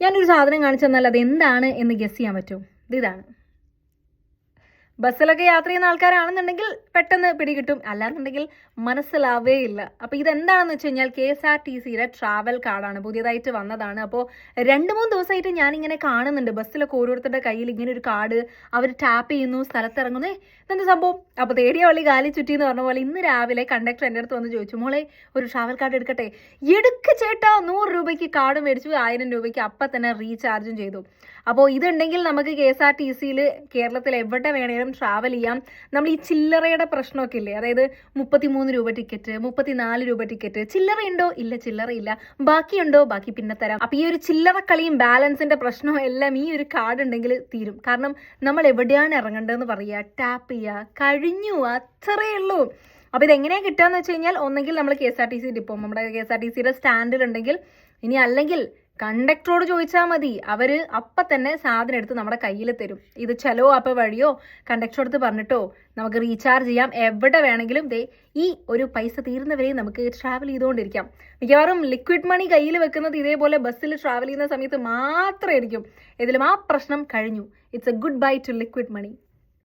ഞാനൊരു സാധനം കാണിച്ചു തന്നാൽ അത് എന്താണ് എന്ന് ഗസ് ചെയ്യാൻ പറ്റും. ഇതാണ്. ബസ്സിലൊക്കെ യാത്ര ചെയ്യുന്ന ആൾക്കാരാണെന്നുണ്ടെങ്കിൽ പെട്ടെന്ന് പിടികിട്ടും, അല്ലാന്നുണ്ടെങ്കിൽ മനസ്സിലാവേ ഇല്ല. അപ്പോൾ ഇതെന്താണെന്ന് വെച്ച് കഴിഞ്ഞാൽ KSRTCയുടെ ട്രാവൽ കാർഡാണ്, പുതിയതായിട്ട് വന്നതാണ്. അപ്പോൾ 2-3 ദിവസമായിട്ട് ഞാനിങ്ങനെ കാണുന്നുണ്ട് ബസ്സിലൊക്കെ ഓരോരുത്തരുടെ കയ്യിൽ ഇങ്ങനെ ഒരു കാർഡ്, അവർ ടാപ്പ് ചെയ്യുന്നു, സ്ഥലത്തിറങ്ങുന്നു. ഇതെന്താ സംഭവം? അപ്പോൾ തേടിയ വള്ളി കാലി ചുറ്റി എന്ന് പറഞ്ഞ പോലെ ഇന്ന് രാവിലെ കണ്ടക്ടർ എൻ്റെ അടുത്ത് വന്ന് ചോദിച്ചു, മോളെ ഒരു ട്രാവൽ കാർഡ് എടുക്കട്ടെ? എടുക്ക് ചേട്ടാ. 100 രൂപയ്ക്ക് കാർഡ് മേടിച്ചു, 1000 രൂപയ്ക്ക് അപ്പം തന്നെ റീചാർജും ചെയ്തു. അപ്പോൾ ഇതുണ്ടെങ്കിൽ നമുക്ക് KSRTCയിൽ കേരളത്തിൽ എവിടെ വേണേലും ട്രാവൽ ചെയ്യാം. നമ്മൾ ഈ ചില്ലറയുടെ പ്രശ്നമൊക്കെ ഇല്ലേ, അതായത് 33 രൂപ ടിക്കറ്റ്, 34 രൂപ ടിക്കറ്റ്, ചില്ലറയുണ്ടോ? ഇല്ല, ചില്ലറയില്ല. ബാക്കിയുണ്ടോ? ബാക്കി പിന്നെ തരാം. അപ്പോൾ ഈ ഒരു ചില്ലറ കളിയും ബാലൻസിന്റെ പ്രശ്നവും എല്ലാം ഈ ഒരു കാർഡ് ഉണ്ടെങ്കിൽ തീരും. കാരണം നമ്മൾ എവിടെയാണ് ഇറങ്ങേണ്ടതെന്ന് പറയുക, ടാപ്പ് ചെയ്യുക, കഴിഞ്ഞു, അത്രയേ ഉള്ളൂ. അപ്പോൾ ഇതെങ്ങനെയാണ് കിട്ടുകയെന്ന് വെച്ച് കഴിഞ്ഞാൽ ഒന്നെങ്കിൽ നമ്മൾ KSRTC ഡിപ്പോ, നമ്മുടെ KSRTCയുടെ സ്റ്റാൻഡിലുണ്ടെങ്കിൽ, ഇനി അല്ലെങ്കിൽ കണ്ടക്ടറോട് ചോദിച്ചാൽ മതി, അവർ അപ്പം തന്നെ സാധനം എടുത്ത് നമ്മുടെ കയ്യിൽ തരും. ഇത് ചെലോ ആപ്പ് വഴിയോ കണ്ടക്ടറോട് പറഞ്ഞിട്ടോ നമുക്ക് റീചാർജ് ചെയ്യാം. എവിടെ വേണമെങ്കിലും ഈ ഒരു പൈസ തീരുന്നവരെയും നമുക്ക് ട്രാവൽ ചെയ്തുകൊണ്ടിരിക്കാം. മിക്കവാറും ലിക്വിഡ് മണി കയ്യിൽ വെക്കുന്നത് ഇതേപോലെ ബസ്സിൽ ട്രാവൽ ചെയ്യുന്ന സമയത്ത് മാത്രമായിരിക്കും. ഇതിലും ആ പ്രശ്നം കഴിഞ്ഞു. It's a goodbye to liquid money.